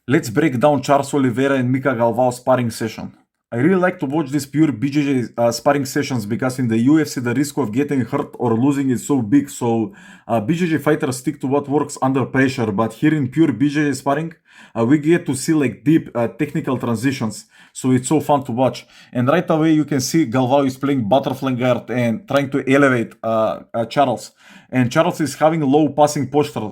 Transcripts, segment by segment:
Let's break down Charles Oliveira and Mica Galvao sparring session. I really like to watch these pure BJJ sparring sessions because in the UFC the risk of getting hurt or losing is so big. So BJJ fighters stick to what works under pressure, but here in pure BJJ sparring, we get to see like deep technical transitions. So it's so fun to watch. And right away you can see Galvao is playing butterfly guard and trying to elevate Charles. And Charles is having low passing posture.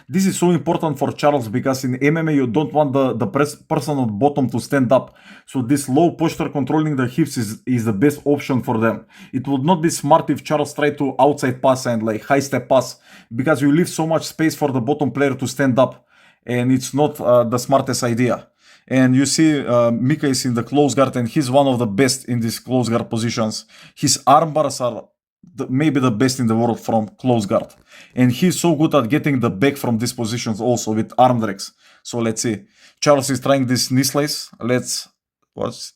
This is so important for Charles because in MMA you don't want the person on bottom to stand up. So this low posture controlling the hips is the best option for them. It would not be smart if Charles tried to outside pass and like high step pass because you leave so much space for the bottom player to stand up. And it's not the smartest idea. And you see Mica is in the close guard and he's one of the best in these close guard positions. His arm bars are maybe the best in the world from close guard. And he's so good at getting the back from these positions also with arm drags. So let's see. Charles is trying this knee slice. Let's watch.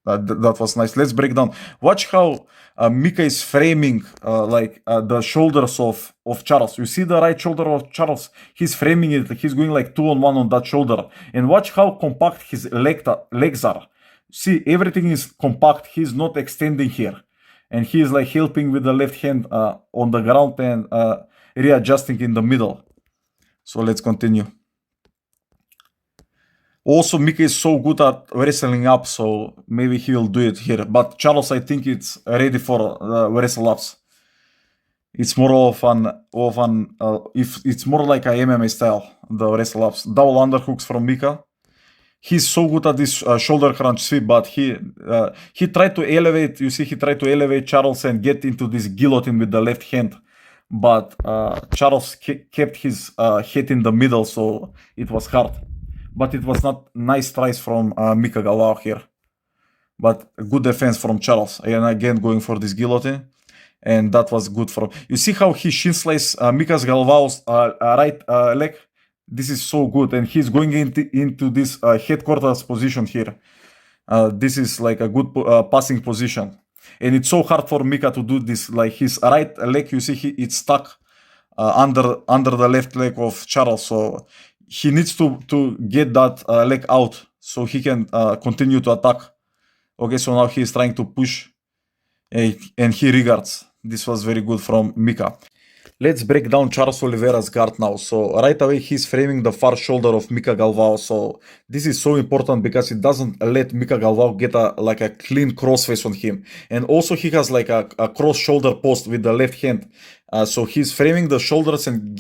That was nice. Let's break down. Watch how Mica is framing the shoulders of Charles. You see the right shoulder of Charles? He's framing it. He's going like 2-on-1 on that shoulder. And watch how compact his legs are. See, everything is compact. He's not extending here. And he is like helping with the left hand on the ground and readjusting in the middle. So let's continue. Also, Mica is so good at wrestling up, so maybe he will do it here. But Charles, I think it's ready for wrestle ups. It's more if it's more like a MMA style, the wrestle ups. Double underhooks from Mica. He's so good at this shoulder crunch sweep, but he tried to elevate. You see, he tried to elevate Charles and get into this guillotine with the left hand, but Charles kept his head in the middle, so it was hard. But it was not nice tries from Mica Galvao here, but good defense from Charles. And again, going for this guillotine, and that was good from. You see how he shin slice Mica's Galvao's right leg. This is so good, and he's going into this headquarters position here. This is like a good passing position, and it's so hard for Mica to do this. Like his right leg, you see, it's stuck under the left leg of Charles, so he needs to get that leg out so he can continue to attack. Okay, so now he is trying to push, and he regards. This was very good from Mica. Let's break down Charles Oliveira's guard now. So right away he's framing the far shoulder of Mica Galvao. So this is so important because it doesn't let Mica Galvao get a clean crossface on him. And also he has like a cross shoulder post with the left hand. So he's framing the shoulders and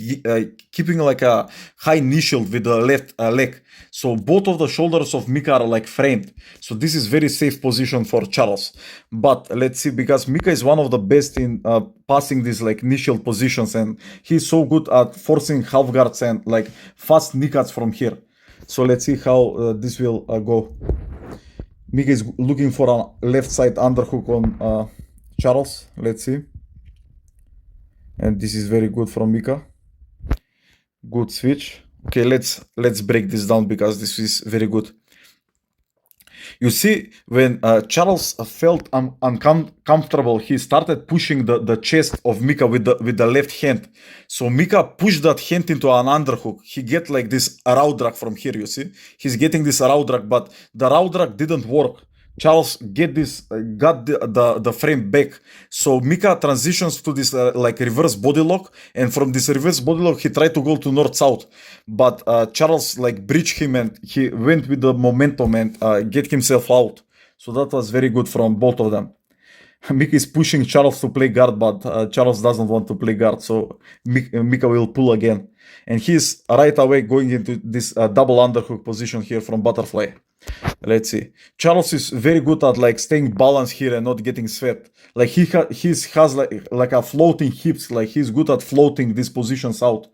keeping like a high knee shield with the left leg. So both of the shoulders of Mica are like framed. So this is very safe position for Charles. But let's see, because Mica is one of the best in passing these like knee shield positions, and he's so good at forcing half guards and like fast knee cuts from here. So let's see how this will go. Mica is looking for a left side underhook on Charles. Let's see. And this is very good from Mica. Good switch. Okay, let's break this down because this is very good. You see, when Charles felt uncomfortable, he started pushing the chest of Mica with the left hand. So Mica pushed that hand into an underhook. He get like this raw drag from here, you see? He's getting this raw drag, but the raw drag didn't work. Charles got the frame back. So Mica transitions to this like reverse body lock, and from this reverse body lock he tried to go to north-south, but Charles like breached him and he went with the momentum and get himself out. So that was very good from both of them. Mica is pushing Charles to play guard, but Charles doesn't want to play guard, so Mica will pull again. And he's right away going into this double underhook position here from butterfly. Let's see. Charles is very good at like staying balanced here and not getting sweat. Like he has like a floating hips. Like he's good at floating these positions out.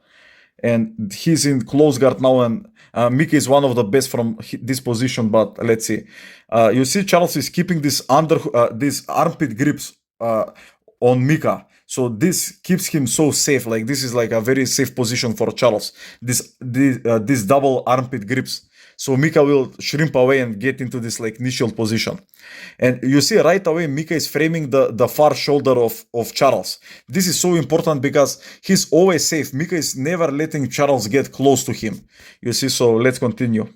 And he's in close guard now, and Mica is one of the best from this position. But let's see. You see, Charles is keeping this these armpit grips on Mica. So this keeps him so safe. Like this is like a very safe position for Charles. This double armpit grips. So Mica will shrimp away and get into this like knee shield position. And you see right away Mica is framing the far shoulder of Charles. This is so important because he's always safe. Mica is never letting Charles get close to him. You see, so let's continue.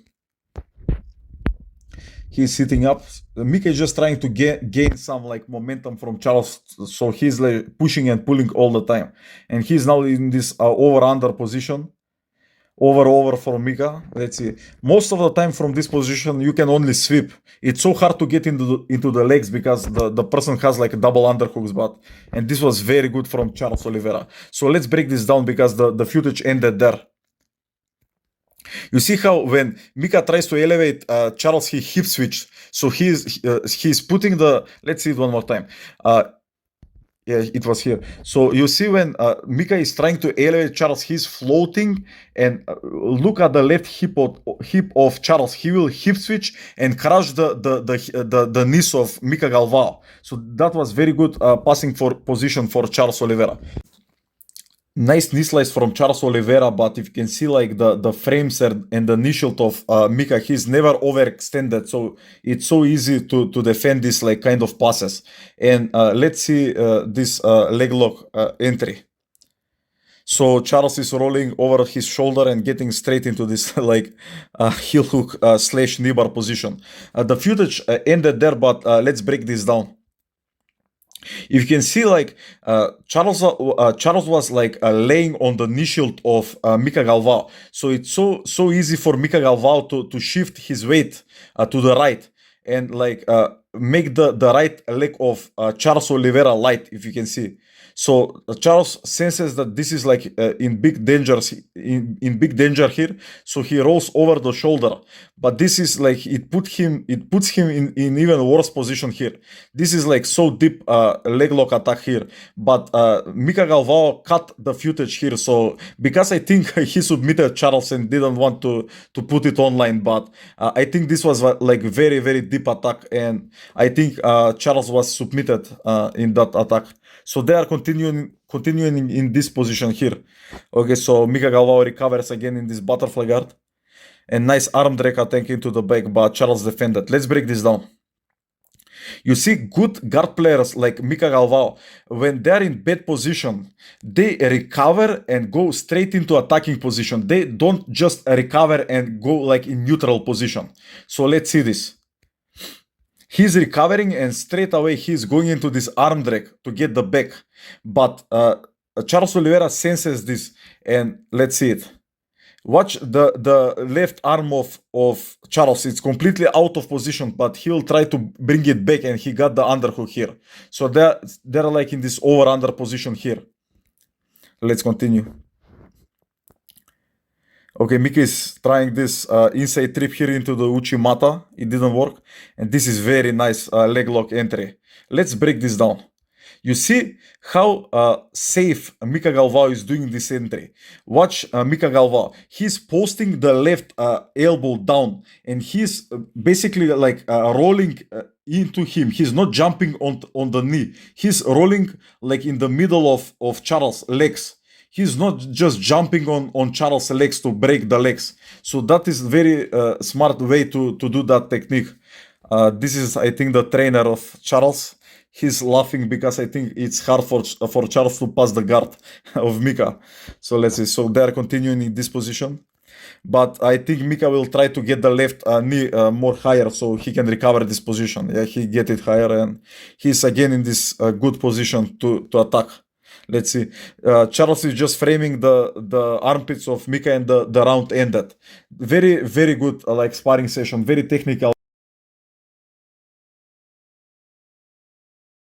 He's sitting up. Mica is just trying to gain some like momentum from Charles, so he's like pushing and pulling all the time, and he's now in this over under position. Over from Mica. Let's see. Most of the time from this position you can only sweep. It's so hard to get into the legs because the person has like double underhooks, but and this was very good from Charles Oliveira. So let's break this down because the footage ended there. You see how when Mica tries to elevate Charles, he hip switch. So he's putting the. Let's see it one more time. Yeah, it was here. So you see when Mica is trying to elevate Charles, he's floating, and look at the left hip of Charles. He will hip switch and crush the knees of Mica Galvao. So that was very good passing for position for Charles Oliveira. Nice knee slice from Charles Oliveira, but if you can see like the frames and the knee shield of Mica, he's never overextended, so it's so easy to defend this like kind of passes. And let's see this leg lock entry. So Charles is rolling over his shoulder and getting straight into this like heel hook slash knee bar position. The footage ended there, but let's break this down. If you can see, like Charles was like laying on the knee shield of Mica Galvao, so it's so easy for Mica Galvao to shift his weight to the right and like make the right leg of Charles Oliveira light. If you can see, so Charles senses that this is like in big danger here, so he rolls over the shoulder. But this is like it puts him in even worse position here. This is like so deep leg lock attack here. But Mica Galvao cut the footage here, so because I think he submitted Charles and didn't want to put it online, but I think this was like very deep attack, and I think Charles was submitted in that attack. So they are continuing in this position here. Okay, so Mica Galvao recovers again in this butterfly guard. And nice arm drag attack into the back, but Charles defended. Let's break this down. You see good guard players like Mica Galvao, when they're in bad position, they recover and go straight into attacking position. They don't just recover and go like in neutral position. So let's see this. He's recovering and straight away he's going into this arm drag to get the back. But Charles Oliveira senses this, and let's see it. Watch the left arm of Charles. It's completely out of position, but he'll try to bring it back, and he got the underhook here. So they're like in this over-under position here. Let's continue. Okay, Mica is trying this inside trip here into the Uchimata. It didn't work. And this is very nice leg lock entry. Let's break this down. You see how safe Mica Galvao is doing this entry. Watch Mica Galvao. He's posting the left elbow down, and he's basically like rolling into him. He's not jumping on the knee. He's rolling like in the middle of Charles' legs. He's not just jumping on Charles' legs to break the legs. So that is very smart way to do that technique. This is, I think, the trainer of Charles. He's laughing because I think it's hard for Charles to pass the guard of Mica. So let's see. So they are continuing in this position. But I think Mica will try to get the left knee more higher so he can recover this position. Yeah, he get it higher, and he's again in this good position to attack. Let's see. Charles is just framing the armpits of Mica, and the round ended. Very good like sparring session. Very technical.